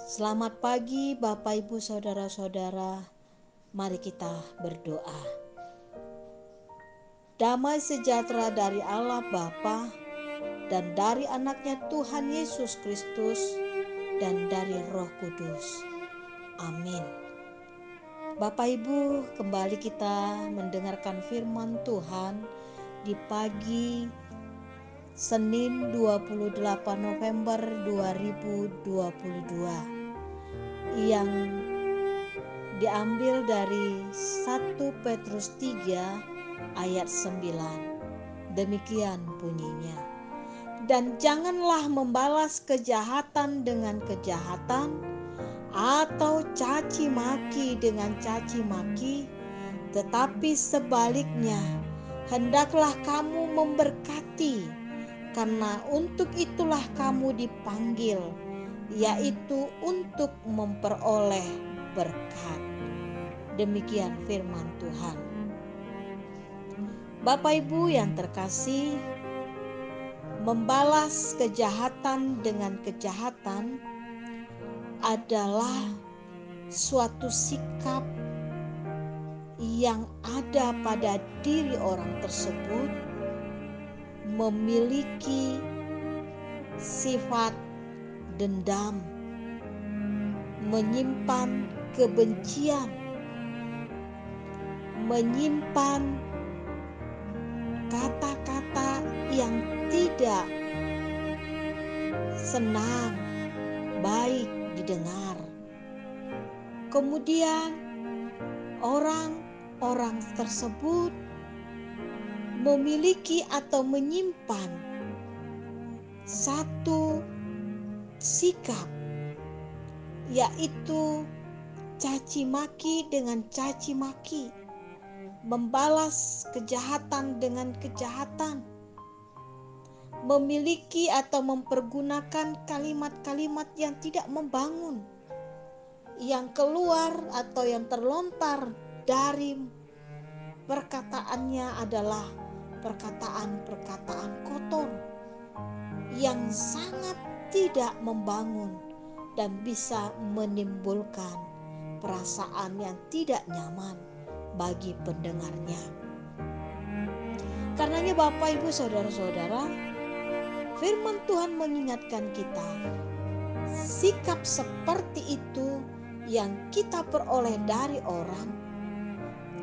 Selamat pagi Bapak Ibu Saudara-saudara, mari kita berdoa. Damai sejahtera dari Allah Bapa dan dari anaknya Tuhan Yesus Kristus dan dari Roh Kudus. Amin. Bapak Ibu, kembali kita mendengarkan firman Tuhan di pagi Senin 28 November 2022 yang diambil dari 1 Petrus 3 ayat 9. Demikian bunyinya. Dan janganlah membalas kejahatan dengan kejahatan atau caci maki dengan caci maki, tetapi sebaliknya hendaklah kamu memberkati, karena untuk itulah kamu dipanggil, yaitu untuk memperoleh berkat. Demikian firman Tuhan. Bapak Ibu yang terkasih, membalas kejahatan dengan kejahatan adalah suatu sikap yang ada pada diri orang tersebut, memiliki sifat dendam, menyimpan kebencian, menyimpan kata-kata yang tidak senang, baik didengar. Kemudian orang-orang tersebut memiliki atau menyimpan satu sikap, yaitu caci maki dengan caci maki, membalas kejahatan dengan kejahatan, memiliki atau mempergunakan kalimat-kalimat yang tidak membangun, yang keluar atau yang terlontar dari perkataannya adalah perkataan-perkataan kotor yang sangat tidak membangun dan bisa menimbulkan perasaan yang tidak nyaman bagi pendengarnya. Karenanya Bapak Ibu Saudara-saudara, firman Tuhan mengingatkan kita, sikap seperti itu yang kita peroleh dari orang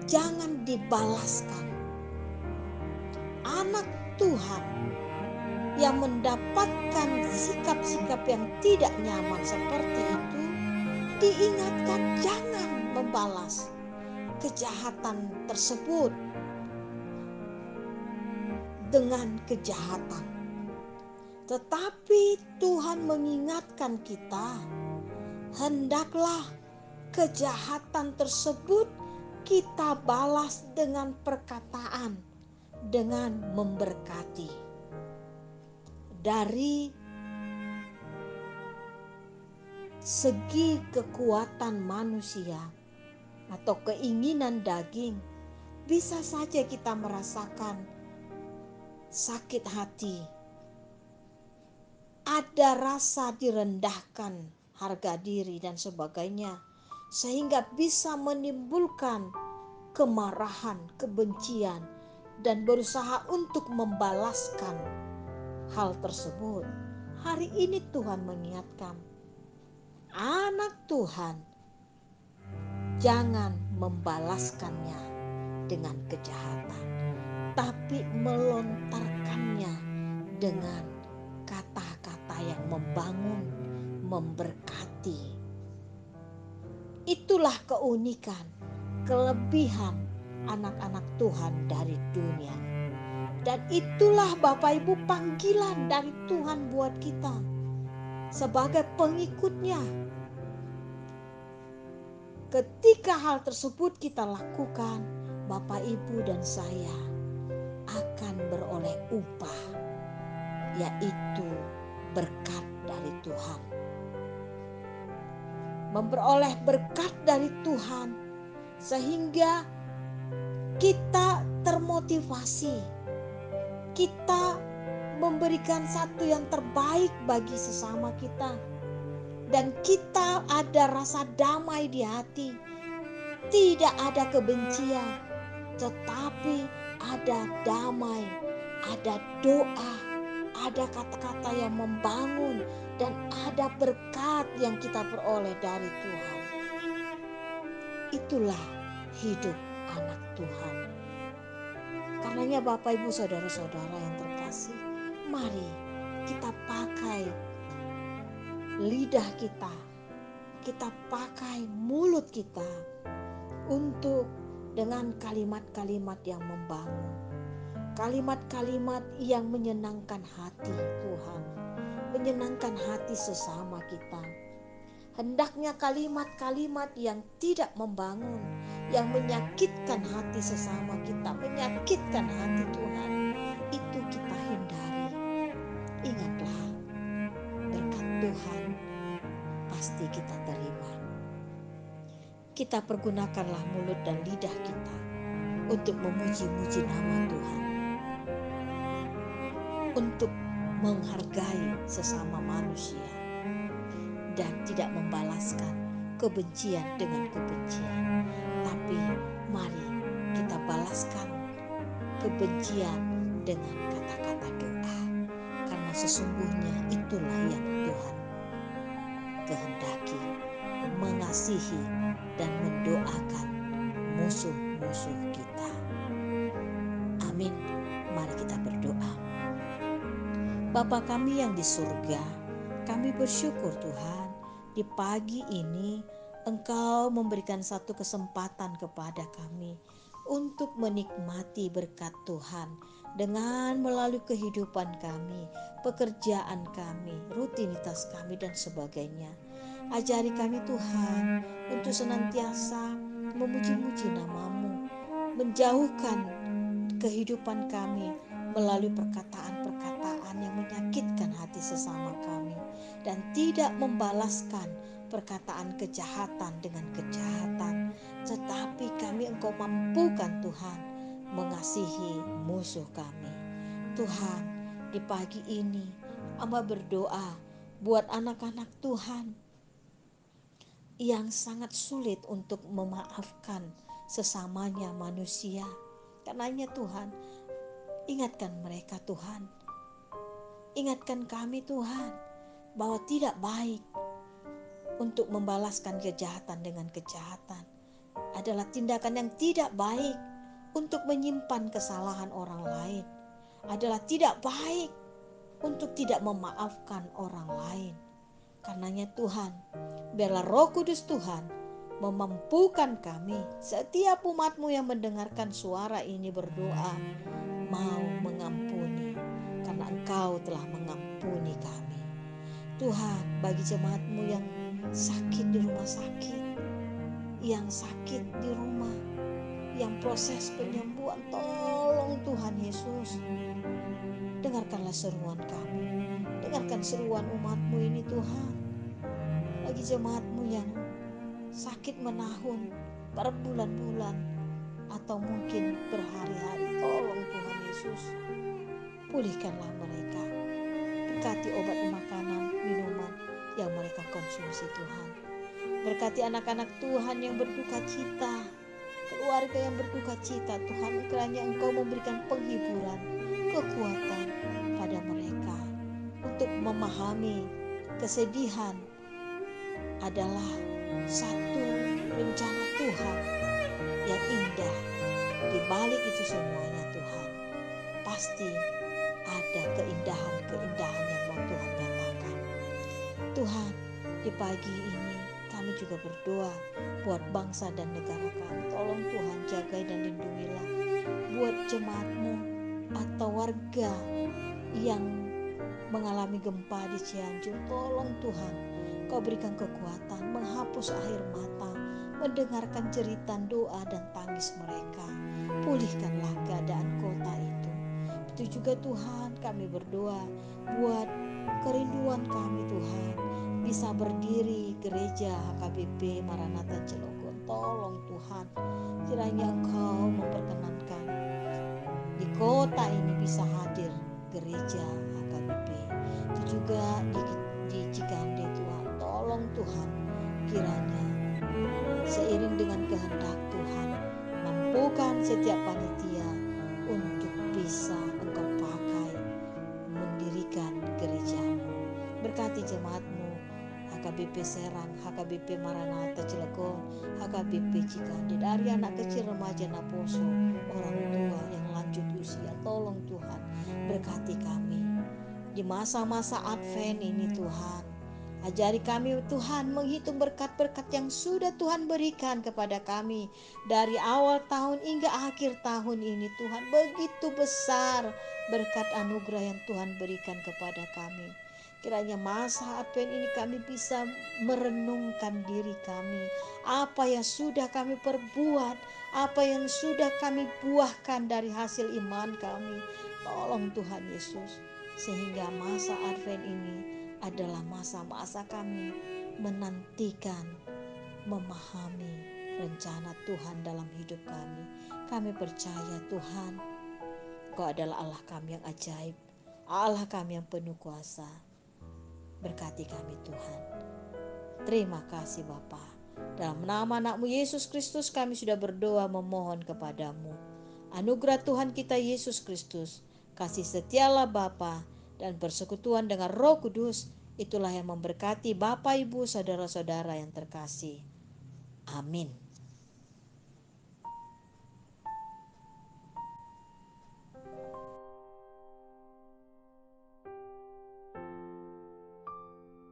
jangan dibalaskan. Anak Tuhan yang mendapatkan sikap-sikap yang tidak nyaman seperti itu diingatkan jangan membalas kejahatan tersebut dengan kejahatan. Tetapi Tuhan mengingatkan kita, hendaklah kejahatan tersebut kita balas dengan perkataan, dengan memberkati. Dari segi kekuatan manusia atau keinginan daging, bisa saja kita merasakan sakit hati, ada rasa direndahkan, harga diri dan sebagainya, sehingga bisa menimbulkan kemarahan, kebencian, dan berusaha untuk membalaskan hal tersebut. Hari ini Tuhan mengingatkan, anak Tuhan jangan membalaskannya dengan kejahatan, tapi melontarkannya dengan kata-kata yang membangun, memberkati. Itulah keunikan, kelebihan anak-anak Tuhan dari dunia. Dan itulah Bapak Ibu panggilan dari Tuhan buat kita sebagai pengikutnya. Ketika hal tersebut kita lakukan, Bapak Ibu dan saya akan beroleh upah, yaitu berkat dari Tuhan. Memperoleh berkat dari Tuhan sehingga kita termotivasi, kita memberikan satu yang terbaik bagi sesama kita, dan kita ada rasa damai di hati. Tidak ada kebencian, tetapi ada damai, ada doa, ada kata-kata yang membangun, dan ada berkat yang kita peroleh dari Tuhan. Itulah hidup anak Tuhan. Karenanya Bapak Ibu saudara-saudara yang terkasih, mari kita pakai lidah kita pakai mulut kita untuk dengan kalimat-kalimat yang membangun, kalimat-kalimat yang menyenangkan hati Tuhan, menyenangkan hati sesama kita. Hendaknya kalimat-kalimat yang tidak membangun, yang menyakitkan hati sesama kita, menyakitkan hati Tuhan, itu kita hindari. Ingatlah, berkat Tuhan pasti kita terima. Kita pergunakanlah mulut dan lidah kita untuk memuji-muji nama Tuhan, untuk menghargai sesama manusia, dan tidak membalaskan kebencian dengan kebencian. Tapi mari kita balaskan kebencian dengan kata-kata doa, karena sesungguhnya itulah yang Tuhan kehendaki, mengasihi dan mendoakan musuh-musuh kita. Amin. Mari kita berdoa. Bapa kami yang di surga, kami bersyukur Tuhan, di pagi ini Engkau memberikan satu kesempatan kepada kami untuk menikmati berkat Tuhan dengan melalui kehidupan kami, pekerjaan kami, rutinitas kami dan sebagainya. Ajari kami Tuhan untuk senantiasa memuji-muji nama-Mu, menjauhkan kehidupan kami melalui perkataan-perkataan yang menyakitkan hati sesama kami, dan tidak membalaskan perkataan kejahatan dengan kejahatan, tetapi kami Engkau mampukan Tuhan mengasihi musuh kami. Tuhan, di pagi ini hamba berdoa buat anak-anak Tuhan yang sangat sulit untuk memaafkan sesamanya manusia. Karenanya Tuhan, ingatkan mereka Tuhan, ingatkan kami Tuhan, bahwa tidak baik untuk membalaskan kejahatan dengan kejahatan. Adalah tindakan yang tidak baik untuk menyimpan kesalahan orang lain. Adalah tidak baik untuk tidak memaafkan orang lain. Karenanya Tuhan, biarlah Roh Kudus Tuhan memampukan kami, setiap umat-Mu yang mendengarkan suara ini berdoa, mau mengampuni, karena Engkau telah mengampuni kami. Tuhan, bagi jemaat-Mu yang sakit di rumah sakit, yang sakit di rumah, yang proses penyembuhan, tolong Tuhan Yesus, dengarkanlah seruan kami, dengarkan seruan umat-Mu ini Tuhan. Bagi jemaat-Mu yang sakit menahun berbulan-bulan atau mungkin berhari-hari, tolong Tuhan Yesus, pulihkanlah mereka. Berkati obat makanan, minuman yang mereka konsumsi Tuhan. Berkati anak-anak Tuhan yang berduka cita, keluarga yang berduka cita Tuhan, kiranya Engkau memberikan penghiburan, kekuatan pada mereka untuk memahami kesedihan adalah satu rencana Tuhan yang indah. Di balik itu semuanya Tuhan, pasti ada keindahan-keindahan yang mau Tuhan nyatakan. Tuhan, di pagi ini kami juga berdoa buat bangsa dan negara kami. Tolong Tuhan jagai dan lindungilah buat jemaat-Mu atau warga yang mengalami gempa di Cianjur. Tolong Tuhan, Kau berikan kekuatan, menghapus air mata, mendengarkan jeritan doa dan tangis mereka. Pulihkanlah keadaan kota itu. Itu juga Tuhan, kami berdoa buat kerinduan kami Tuhan, bisa berdiri gereja HKBP Maranatha Cilegon. Tolong Tuhan, kiranya Engkau memperkenankan di kota ini bisa hadir gereja HKBP. Itu juga di Cikande Tuhan. Tolong setiap panitia untuk bisa Engkau pakai mendirikan gerejamu. Berkati jemaatmu, HKBP Serang, HKBP Maranatha Cilegon, HKBP Cikande, dari anak kecil, remaja, naposo, orang tua yang lanjut usia. Tolong Tuhan, berkati kami di masa-masa Advent ini Tuhan. Ajari kami Tuhan menghitung berkat-berkat yang sudah Tuhan berikan kepada kami dari awal tahun hingga akhir tahun ini Tuhan. Begitu besar berkat anugerah yang Tuhan berikan kepada kami. Kiranya masa Advent ini kami bisa merenungkan diri kami. Apa yang sudah kami perbuat, apa yang sudah kami buahkan dari hasil iman kami. Tolong Tuhan Yesus, sehingga masa Advent ini adalah masa-masa kami menantikan, memahami rencana Tuhan dalam hidup kami. Kami percaya Tuhan, Kau adalah Allah kami yang ajaib, Allah kami yang penuh kuasa. Berkati kami Tuhan. Terima kasih Bapa. Dalam nama anakmu Yesus Kristus kami sudah berdoa memohon kepadamu. Anugerah Tuhan kita Yesus Kristus, kasih setialah Bapa, dan persekutuan dengan Roh Kudus, itulah yang memberkati Bapak, Ibu, saudara-saudara yang terkasih. Amin.